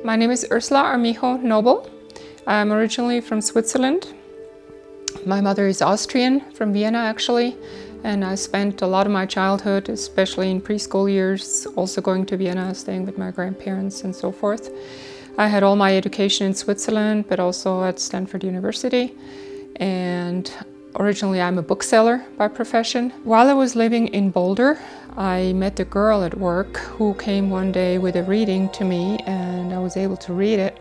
My name is Ursula Armijo-Knobel. I'm originally from Switzerland. My mother is Austrian, from Vienna actually, and I spent a lot of my childhood, especially in preschool years, also going to Vienna, staying with my grandparents and so forth. I had all my education in Switzerland, but also at Stanford University. And originally I'm a bookseller by profession. While I was living in Boulder, I met a girl at work who came one day with a reading to me, and I was able to read it.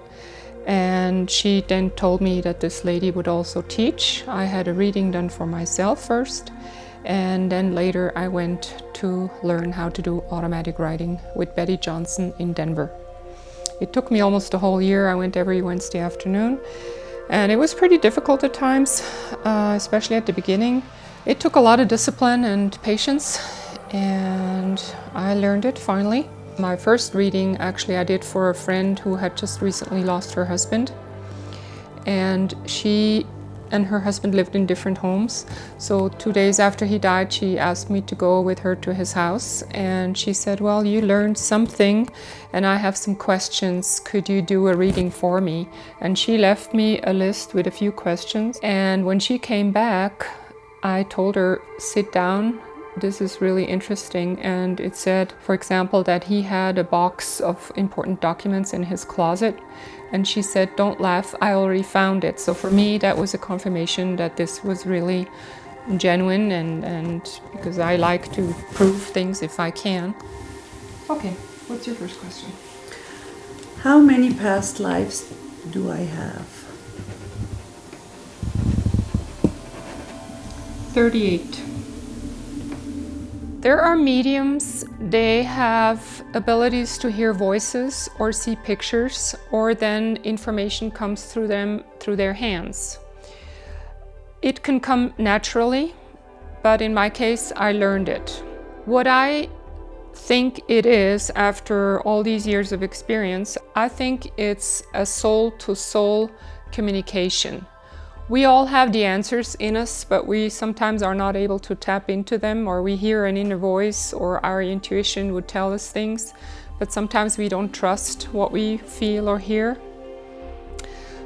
And she then told me that this lady would also teach. I had a reading done for myself first, and then later I went to learn how to do automatic writing with Betty Johnson in Denver. It took me almost a whole year. I went every Wednesday afternoon, and it was pretty difficult at times, especially at the beginning. It took a lot of discipline and patience, and I learned it finally. My first reading actually I did for a friend who had just recently lost her husband, and she and her husband lived in different homes. So 2 days after he died, she asked me to go with her to his house, and she said, well, you learned something and I have some questions. Could you do a reading for me? And she left me a list with a few questions, and when she came back, I told her, sit down. This is really interesting. And it said, for example, that he had a box of important documents in his closet. And she said, don't laugh, I already found it. So for me, that was a confirmation that this was really genuine, and because I like to prove things if I can. Okay, what's your first question? How many past lives do I have? 38. There are mediums, they have abilities to hear voices or see pictures, or then information comes through them through their hands. It can come naturally, but in my case, I learned it. What I think it is after all these years of experience, I think it's a soul-to-soul communication. We all have the answers in us, but we sometimes are not able to tap into them, or we hear an inner voice, or our intuition would tell us things, but sometimes we don't trust what we feel or hear.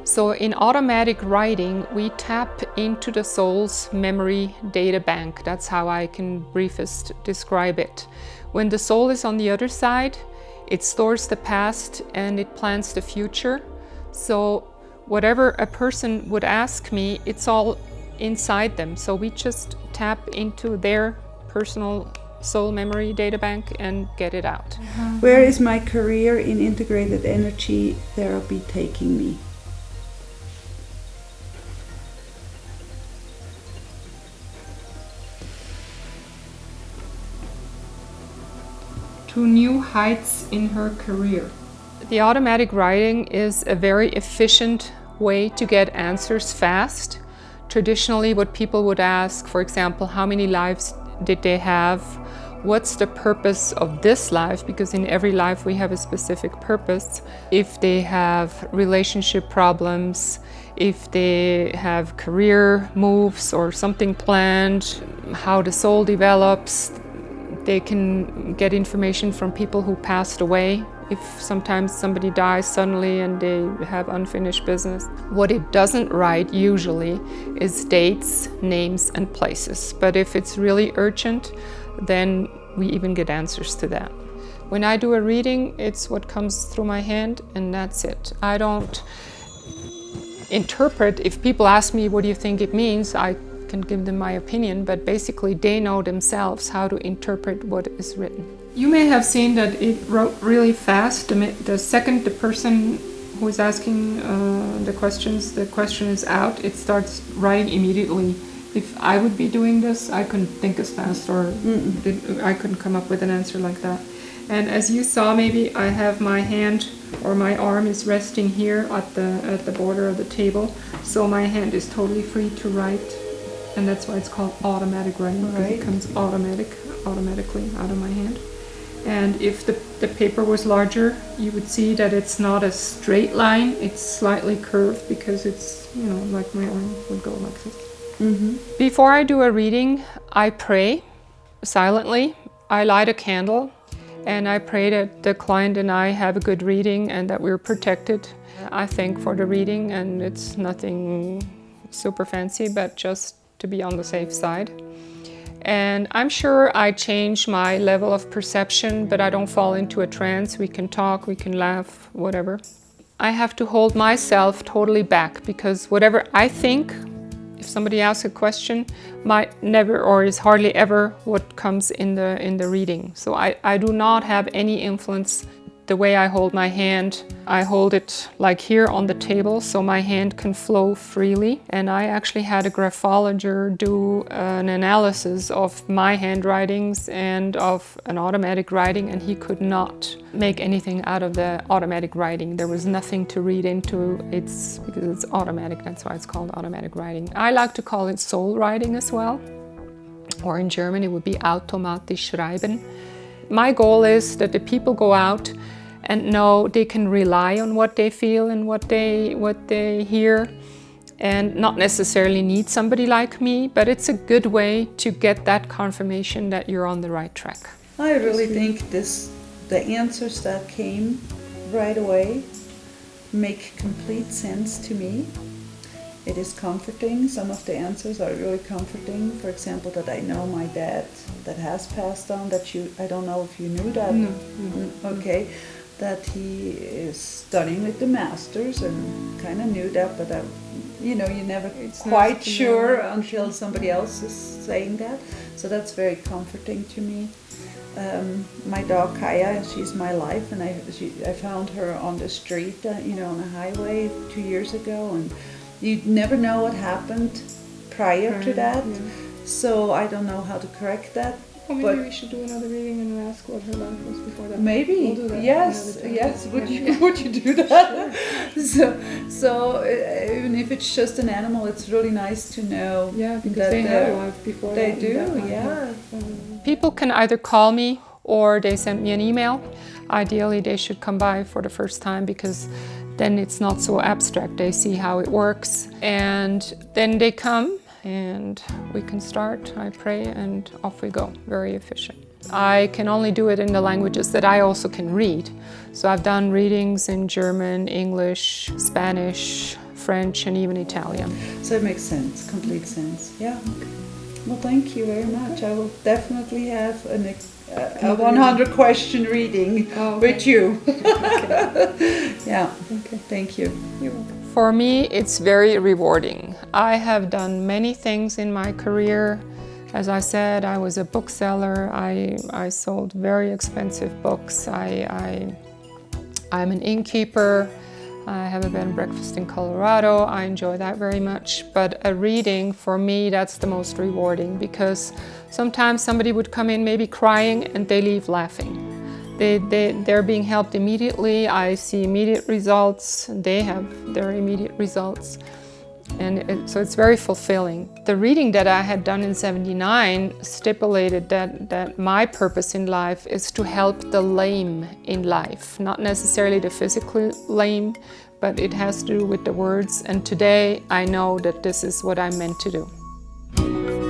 So in automatic writing, we tap into the soul's memory data bank. That's how I can briefest describe it. When the soul is on the other side, it stores the past and it plans the future. So whatever a person would ask me, it's all inside them. So we just tap into their personal soul memory data bank and get it out. Where is my career in integrated energy therapy taking me? To new heights in her career. The automatic writing is a very efficient way to get answers fast. Traditionally, what people would ask, for example, how many lives did they have? What's the purpose of this life? Because in every life we have a specific purpose. If they have relationship problems, if they have career moves or something planned, how the soul develops. They can get information from people who passed away. If sometimes somebody dies suddenly and they have unfinished business. What it doesn't write usually is dates, names, and places. But if it's really urgent, then we even get answers to that. When I do a reading, it's what comes through my hand, and that's it. I don't interpret. If people ask me, what do you think it means? I can give them my opinion, but basically they know themselves how to interpret what is written. You may have seen that it wrote really fast. The second the person who is asking the question is out, it starts writing immediately. If I would be doing this, I couldn't think as fast, or I couldn't come up with an answer like that. And as you saw, maybe I have my hand or my arm is resting here at the border of the table, so my hand is totally free to write, and that's why it's called automatic writing, because it comes automatically out of my hand. And if the paper was larger, you would see that it's not a straight line, it's slightly curved, because it's, like my arm would go like this. Mm-hmm. Before I do a reading, I pray silently. I light a candle, And I pray that the client and I have a good reading and that we're protected. I thank for the reading, and it's nothing super fancy, but just to be on the safe side. And I'm sure I change my level of perception, but I don't fall into a trance. We can talk, we can laugh, whatever. I have to hold myself totally back, because whatever I think, if somebody asks a question, might never or is hardly ever what comes in the reading. So I do not have any influence. The way I hold my hand, I hold it like here on the table so my hand can flow freely. And I actually had a graphologer do an analysis of my handwritings and of an automatic writing, and he could not make anything out of the automatic writing. There was nothing to read into it because it's automatic. That's why it's called automatic writing. I like to call it soul writing as well, or in German it would be automatisch schreiben. My goal is that the people go out and know they can rely on what they feel and what they hear, and not necessarily need somebody like me, but it's a good way to get that confirmation that you're on the right track. I really think the answers that came right away make complete sense to me. It is comforting. Some of the answers are really comforting. For example, that I know my dad that has passed on, I don't know if you knew that. No. Okay. That he is studying with the masters, and kind of knew that, but you're never quite sure until somebody else is saying that. So that's very comforting to me. My dog Kaya, she's my life, and I found her on the street, on a highway 2 years ago, and you never know what happened prior to that. Yeah. So I don't know how to correct that. Well, maybe we should do another reading and ask what her life was before that. Maybe. We'll do that. Yes. Would you do that? Sure. So even if it's just an animal, it's really nice to know. Yeah, because they had a life before. They do. Yeah. People can either call me or they send me an email. Ideally, they should come by for the first time, because then it's not so abstract. They see how it works, and then they come and we can start. I pray and off we go. Very efficient. I can only do it in the languages that I also can read. So I've done readings in German, English, Spanish, French, and even Italian. So it makes sense, complete sense. Yeah. Well, thank you very much. I will definitely have a 100 question reading with you. Okay. Yeah. Okay. Thank you. You're welcome. For me, it's very rewarding. I have done many things in my career. As I said, I was a bookseller. I sold very expensive books. I'm an innkeeper. I have a bed and breakfast in Colorado. I enjoy that very much. But a reading, for me, that's the most rewarding, because sometimes somebody would come in maybe crying and they leave laughing. They're being helped immediately. I see immediate results. They have their immediate results. And so it's very fulfilling. The reading that I had done in '79 stipulated that my purpose in life is to help the lame in life, not necessarily the physically lame, but it has to do with the words. And today I know that this is what I'm meant to do.